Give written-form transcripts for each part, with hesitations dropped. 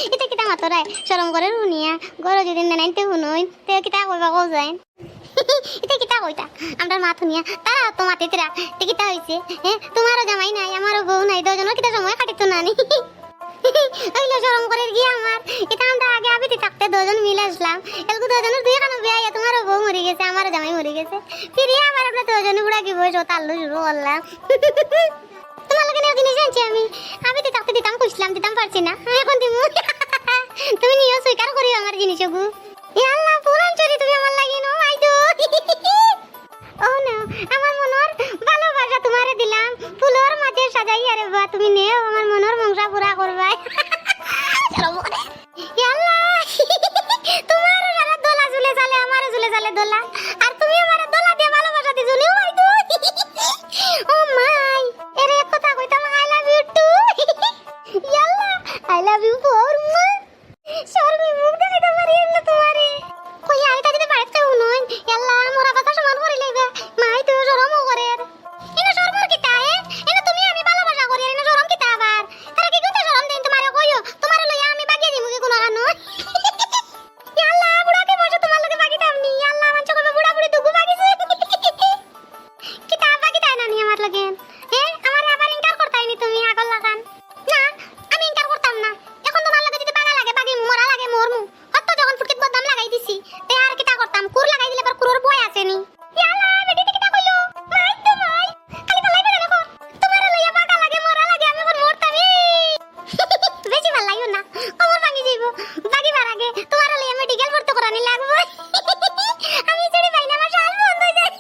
এটা কিতা মাতরাই শরম করে শুনিয়া গরো যদি নেনাইতে শুনুন তে কিতা কইবা কও যায় এটা কিতা কইতা আমরা মা শুনিয়া তারা তো মাতিতরা তে কিতা হইছে তোমারও জামাই নাই আমারও বউ নাই দুজনের কিতা সময় কাটিত নানি ওইলো শরম করে গিয়ে আমার এটা আমরা আগে আবিতে থাকতে দুজন মিলে আসলাম এলগু দুজনের দুই খানো বিয়া তোমারও বউ মরে গেছে আমারও জামাই মরে গেছে ফিরিয়ে আবার আমরা দুজনে বুড়া কি বয়স তাল্লু শুরু করলাম তোমার লগে নিয়ে জিনিস আনছি আমি আবিতে থাকতে দিতাম কইছিলাম দিতাম পারছি না এখন দিমু তুমি নিও স্বীকার করিও আমার জিনিসগু আল্লাহ পুরান চরি তুমি আমার লাগি নো আইদো ও না আমার মনের ভালোবাসা তোমারে দিলাম ফুলের মাঝে সাজাইয়া রে বা তুমি নেও আমার মনের মংসা পুরা করবা চলো মরে আল্লাহ তোমার সারা দোলা ঝুলে চলে আমার ঝুলে চলে দোলা আর তুমি আমার দোলা দিয়ে ভালোবাসা দি ঝুলিও আইদো ও মাই এরে কথা কইতাম I love you to Allah I love you for মা শর্মি মুখ দেখে তোমার এমন তোমারে কই আই তা দিতে পারতে নই আল্লাহ মোরা কথা সমান করে লইবা মাই তো শরম করে এনে শরম কি তাই এনে তুমি আমি ভালোবাসা করি এনে শরম কি তা আবার তারা কি কোন শরম দেন তোমারে কইও তোমারে লইয়া আমি বাগিয়ে দিমু কি কোন কানো আল্লাহ বুড়াকে বসে তোমার লগে বাগিতাম নি আল্লাহ মান চকবে বুড়া বুড়ি দুগু বাগিছে কি তা বাগিতাই না নি আমার লগে আমারে আবার ইনকার করতাইনি তুমি আগল লাগান না আমি ইনকার করতাম না এখন তোমার লগে যদি বাগা লাগে বাগি মরা লাগে মরমু হত যখন ফুটকিত বদাম লাগাই দিছি তে আর কিটা করতাম কুর লাগাই দিলে পর কুরর বয় আসেনি ইয়ালা বেটি কিটা কইলো মাই তো মাই খালি বলাই বেলা দেখো তোমার লইয়া বাগা লাগে মরা লাগে আমি পর মরতাম বেশি ভাল লাগিও না কমর ভাঙি যাইবো বাগি মার আগে তোমার লইয়া মেডিকেল ভর্তি করানি লাগবো আমি চড়ি বাইনা আমার শ্বাস বন্ধ হই যায়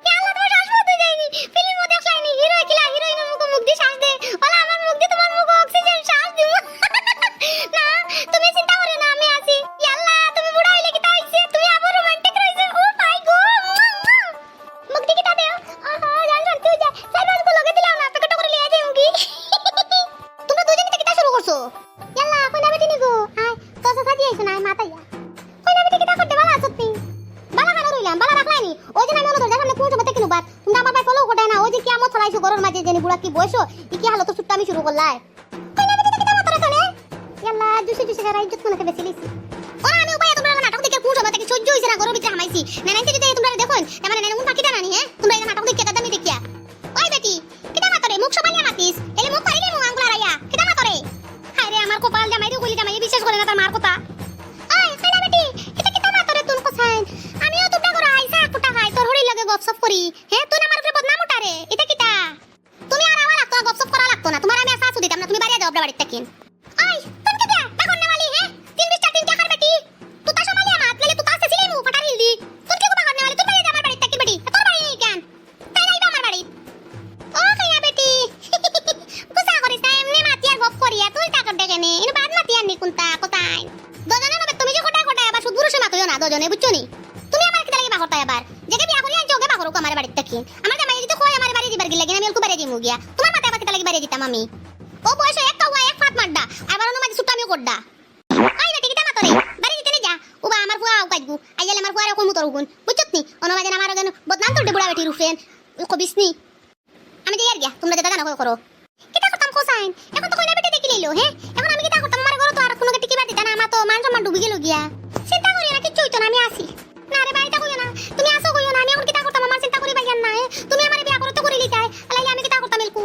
ইয়ালা তোমার শ্বাস বন্ধ হই যায়নি ফিল্ম মধ্যে দেখছাইনি হিরো কিলা হিরোইনের মুখ দিয়ে শ্বাস দে ওলা আমার মুখ দিয়ে তোমার মুখ অক্সিজেন শ্বাস দিব না তুমি চিন্তা করো না আমি আছি ইয়াল্লা তুমি বুড়া হইলে কি তাইছে তুমি আবার রোমান্টিক রইছে ও মাই গড মুখ দিকে তা দেও জান জান তুই যা সাইবাস কো লগে দিলাম না প্যাকেট করে লিয়ে যাই মুগি তোমরা দুজনে কিটা শুরু করছো ইয়াল্লা কই না বেটি নিগো আয় তো সাজি আইছ না মাতাইয়া কই না বেটি কিটা করতে বালা সত্যি বালা কানা রইলাম বালা রাখলাইনি ওই যে আমি মনে ধর সামনে কোন সময় কিনু বাদ তুমি আমার ভাই ফলো করতে না ওই যে কিয়ামত ছড়াইছো গরর মাঝে জেনি বুড়া কি বয়সো কি হালত সুট্টা আমি শুরু করলাই কই না বেটি কিটা মাতারা চলে ইয়াল্লা জুসি জুসি করাই ইজ্জত মনে করে বেশি ওরা আমি উপায় তোমরা নাটক দেখে কোন সময় থেকে সহ্য হইছে না গরর ভিতরে হামাইছি নেনাইতে যদি তোমরা দেখুন মানে নেনা কোন পাখি দানা নি তোমরা এই নাটক দেখে দাদা মি দেখিয়া ওই বেটি কিটা মাতরে মুখ সবাইয়া মাতিস এলে মুখ পাইলে মুখ আঙ্গুল হারাইয়া কিটা মাতরে হায় রে আমার কপাল জামাই রে কইলি জামাই বিশ্বাস করে না তার মার কথা ওই কই না বেটি এটা কিটা মাতরে তুমি কোসাইন আমিও তোমরা করে আইসা কুটা খাই তোর হড়ি লাগে গপসপ করি তুই আমার উপরে বদনাম উঠারে এটা কিটা তুমি আর আমার লাগতো গপসপ করা লাগতো না তোমার আমি আসাসু দিতাম না তুমি বাড়ি যাও বাড়িতে কিন ওই তুমি কি দিয়া এখন না वाली তিন বিস্তা তিন টাকার বেটি তুই তা সামালি আমার লেলে তুই কাছে ছিলি মু ফাটা হিলদি তুই কি বাগান না वाली তুই বাড়ি যা আমার বাড়িতে কি বেটি তোর বাড়ি কেন তাই যাইবা আমার বাড়ি ও কইয়া বেটি কুসা করিস না এমনি মাতিয়ার গপ করিয়া তুই টাকা দেখে নে ইন বাদ মাতিয়ার নি কোনটা কোথায় দজনে নবে তুমি যে কোটা কোটা আবার সুদপুরুষে মাতইও না দজনে বুঝছো নি তুমি আমার কি লাগে বাহরতা আবার যেকে বিয়া করি আনছো ওকে বাহরুক আমার বাড়িতে কি আমার জামাই যদি কই আমার বাড়ি দিবার গিলা আমি অলকু বাড়ি দিমু গিয়া তোমার মাথা আবার কি লাগে বাড়ি দিতাম আমি ও বয়স এক কাওয়া এক ফাত মারডা আবার ওনো মাঝে সুট্টামিও করডা আই বেটি কিটা মাতরে বাড়ি দিতে নি যা ওবা আমার ফুয়া আউ কাজগু আইলে আমার ফুয়ারে কমু তরগুন বুঝছত নি ওনো মাঝে আমার গেন বদনাম তোর বুড়া বেটি রুফেন কবিস নি আমি যাই আর গিয়া তোমরা যেটা জানো করো কিটা করতাম কোসাইন এখন তো কইনা বেটি দেখি লইলো এখন আমি কিটা করতাম আমার ঘর তো আর কোনো টিকি বাড়ি দিতা না আমার তো মান সম্মান ডুবি গেল গিয়া চিন্তা করি না কিচ্ছু হইতো না আমি আসি না রে ভাইটা কইও না তুমি আসো কইও না আমি এখন কিটা করতাম আমার চিন্তা করি বাইয়ান না তুমি আমারে বিয়া করতে করি লিতাই আলাইলে আমি কিটা করতাম এলকু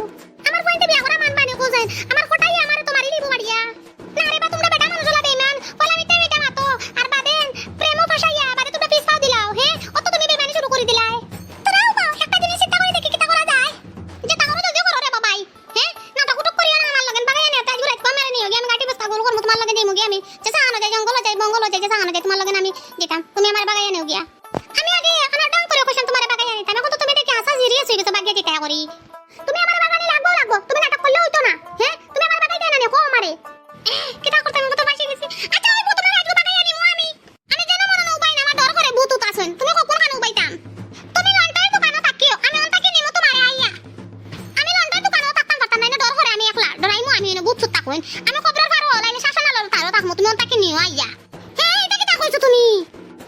আমার পয়েন্টে বিয়া করা মান বানে কোসাইন আমার কোটাই আমারে তো মারি লিবো মারিয়া না রে বা তোমরা বেটা মানুষ হলা বেঈমান কইলা আমি তেই এটা মাতো আর বাদেন প্রেমও ফাসাইয়া বাদে তোমরা পিছাও দিলাও অত তুমি বেঈমানি শুরু করে দিলাই তোরাও বাও একটা জিনিস চিন্তা করে দেখি কিটা করা যায় যে তাগরো যদি করো রে বাবাই নাটক উটক করিও না আমার লগেন বাগাই না তাই বুলাই কমারে নিও আমি গাটি বস্তা গোল করব তোমার লগে দেমু গিয়া আমি যে সাহানো যাই জঙ্গল যাই বঙ্গল যাই যে সাহানো যাই তোমার লগে আমি যেতাম তুমি আমার বাগাই নিও গিয়া আমি আগে এখন ডাং করে কোশ্চেন তোমার বাগাই নিতাম এখন তো তুমি দেখি আসা সিরিয়াস হই গেছো বাগিয়া যেটা করি তুমি আমার বাগানি লাগবো তুমি নাটক করলে হইতো না তুমি আমার বাগাই দেনা নে কো আমারে কিটা করতে আমি কত বাসি গেছি আচ্ছা ওই তোমার আজকে বাগাই আনিমু আমি জানা মনে না উপায় না আমার ডর করে ভূত উতাছেন তুমি কখন কানে উপাইতাম তুমি লন্ডনের দোকানে থাকিও আমি অন থাকি নিমু তোমারে আইয়া আমি লন্ডনের দোকানে থাকতাম পারতাম না ডর করে আমি একলা ডরাইমু আমি এনে ভূত সুত্তা কইন আমি খবরের পারো লাইলে শাসন আলোর তারো থাকমু তুমি অন থাকি নিও আইয়া এটা কিটা কইছো তুমি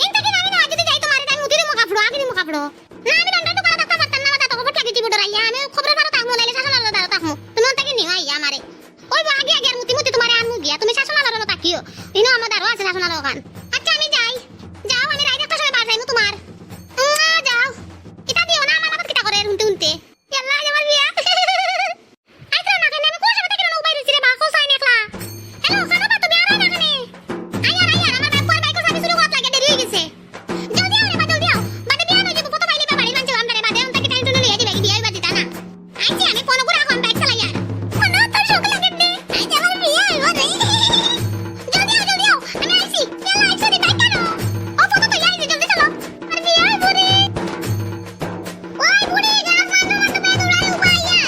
ইনতা কি আমি না যদি যাই তোমারে তাই মুদিরে মুখাফড়ো আগে মুখাফড়ো না আমি লন্ডনের দোকানে থাকতাম পারতাম না তো খবর লাগি দিব ডরাইয়া আমি খবরের পারো থাকমু লাইলে শাসন আলোর তারো থাকমু তুমি অন থাকি নিও আইয়া আমারে ওই আগে আগে মুতি মুতি তোমারে আইছো ইনো আমার দারো আছে না শোনা লোকান আচ্ছা আমি যাই যাও আমি রাইতে একটা সময় বার যাইমু তোমার যাও এটা দিও না আমার বাবা কিটা করে হুনতে হুনতে ইয়াল্লা আমার বিয়া আইছো না কেন আমি কোন সময় থেকে নৌ বাইরে ছিরে বা কোন সাইন একলা হ্যালো সানো বা তুমি আর না কেন আইয়ার আমার বাপ পর বাইক সার্ভিস শুরু করা লাগে দেরি হয়ে গেছে জলদি আও রে বা জলদি আও বাদে বিয়া হয়ে যাবে কত বাইলে বাড়ি মানছে আমরা বাদে অন থেকে টেনশন নিয়ে যাবে বিয়া হইবা দিতা না আইছি আমি ফোন করে এখন বাইক চালাইয়া ফোন তোর শোক লাগে দে আইছে আমার বিয়া হইব রে জলদি আও আমি আইছি ইয়াল্লা আইছো দি বাইক কানো ও ফটো তো আইছি জলদি চলো আর বিয়া হইব রে ওই বুড়ি গাছ মানো মত বে দৌড়াই উপাইয়া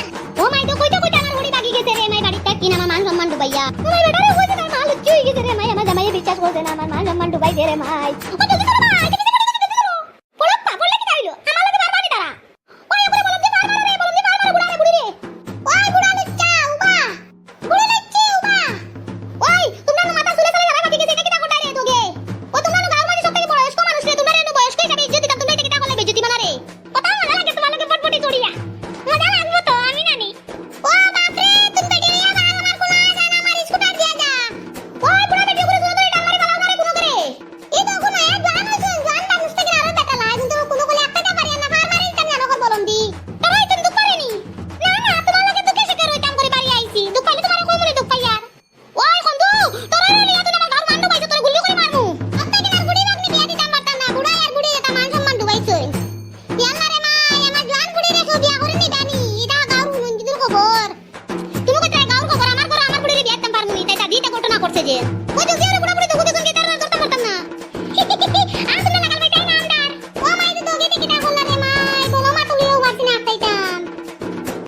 ও মাই তো কইতো কইতো আমার বুড়ি বাকি গেছে রে মাই বাড়িতে কিনা আমার মান সম্মান ডুবাইয়া ওই বেটা রে কইছে তার মাল চুই গেছে রে মাই আমার জামাইয়ে বিশ্বাস করছে না আমার মান সম্মান ডুবাই দে রে মাই